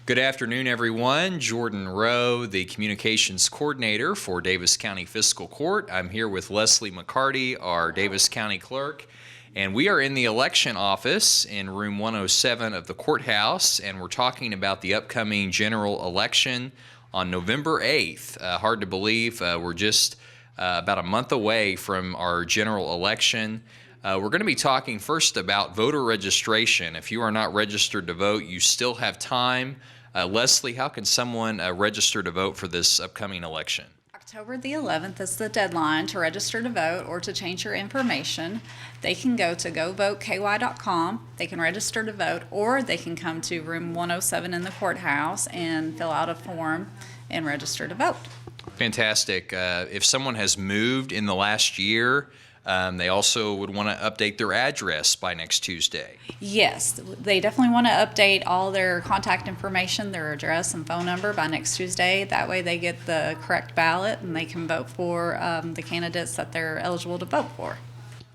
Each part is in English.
Good afternoon, everyone. Jordan Rowe, the Communications Coordinator for Davis County Fiscal Court. I'm here with Leslie McCarty, our Davis County Clerk, and we are in the election office in room 107 of the courthouse, and we're talking about the upcoming general election on November 8th. Hard to believe, we're just about a month away from our general election. We're going to be talking first about voter registration. If you are not registered to vote, you still have time. Leslie, how can someone register to vote for this upcoming election? October the 11th is the deadline to register to vote or to change your information. They can go to govoteky.com, they can register to vote, or they can come to room 107 in the courthouse and fill out a form and register to vote. Fantastic. If someone has moved in the last year, they also would want to update their address by next Tuesday. Yes, they definitely want to update all their contact information, their address and phone number by next Tuesday. That way they get the correct ballot and they can vote for the candidates that they're eligible to vote for.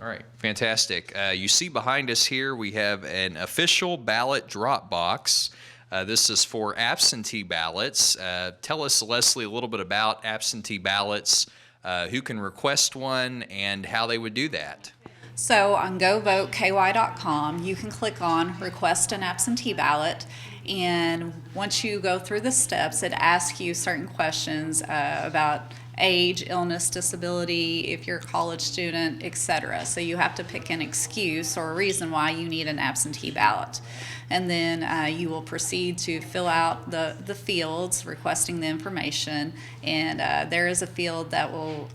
All right, fantastic. You see behind us here we have an official ballot drop box. This is for absentee ballots. Tell us, Leslie, a little bit about absentee ballots, who can request one, and how they would do that. So on govoteky.com, you can click on Request an Absentee Ballot, and once you go through the steps, it asks you certain questions about age, illness, disability, if you're a college student, etc. So you have to pick an excuse or a reason why you need an absentee ballot. And then you will proceed to fill out the fields requesting the information, and there is a field that will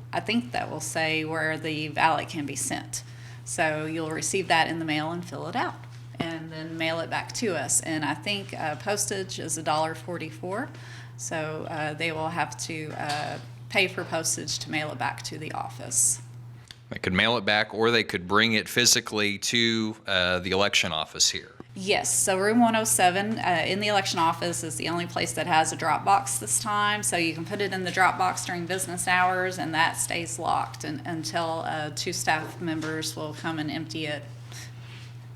say where the ballot can be sent. So you'll receive that in the mail and fill it out and then mail it back to us. And I think postage is $1.44, so they will have to pay for postage to mail it back to the office. They could mail it back, or they could bring it physically to the election office here. Yes, so room 107 in the election office is the only place that has a drop box this time, so you can put it in the drop box during business hours, and that stays locked until two staff members will come and empty it.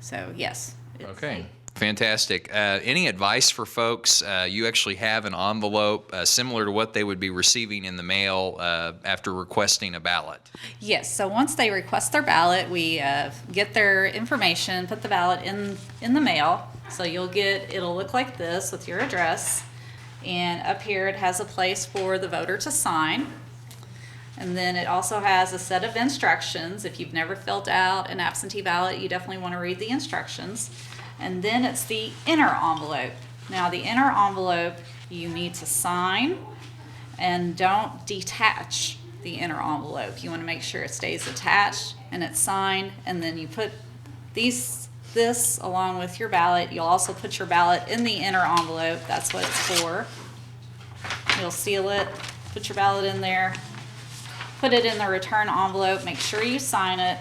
So yes. Okay. Fantastic. Any advice for folks? You actually have an envelope similar to what they would be receiving in the mail after requesting a ballot. Yes, so once they request their ballot, we get their information, put the ballot in the mail. So it'll look like this with your address, and up here it has a place for the voter to sign. And then it also has a set of instructions. If you've never filled out an absentee ballot, you definitely want to read the instructions. And then it's the inner envelope. Now the inner envelope you need to sign, and don't detach the inner envelope. You want to make sure it stays attached and it's signed, and then you put this along with your ballot. You'll also put your ballot in the inner envelope. That's what it's for. You'll seal it, put your ballot in there, put it in the return envelope, make sure you sign it,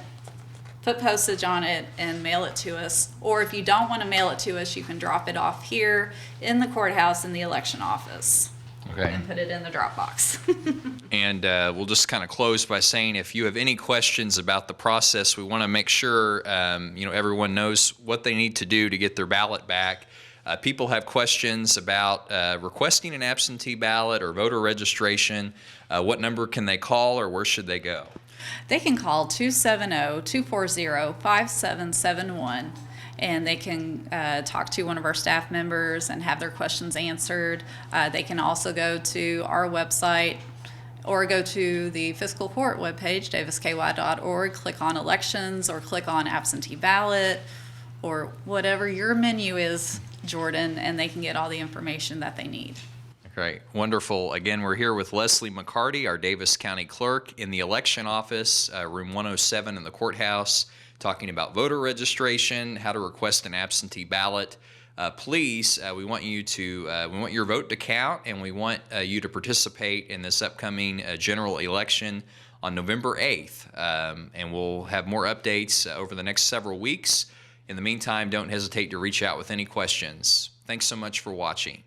put postage on it, and mail it to us. Or if you don't want to mail it to us, you can drop it off here in the courthouse in the election office. Okay. And put it in the drop box. And we'll just kind of close by saying, if you have any questions about the process, we want to make sure everyone knows what they need to do to get their ballot back. People have questions about requesting an absentee ballot or voter registration. What number can they call, or where should they go? They can call 270-240-5771, and they can talk to one of our staff members and have their questions answered. They can also go to our website or go to the fiscal court webpage, davisky.org, click on elections or click on absentee ballot or whatever your menu is, Jordan, and they can get all the information that they need. Great. Wonderful. Again, we're here with Leslie McCarty, our Davis County Clerk, in the election office, room 107 in the courthouse, talking about voter registration, how to request an absentee ballot. Please, we want your vote to count, and we want you to participate in this upcoming general election on November 8th. And we'll have more updates over the next several weeks. In the meantime, don't hesitate to reach out with any questions. Thanks so much for watching.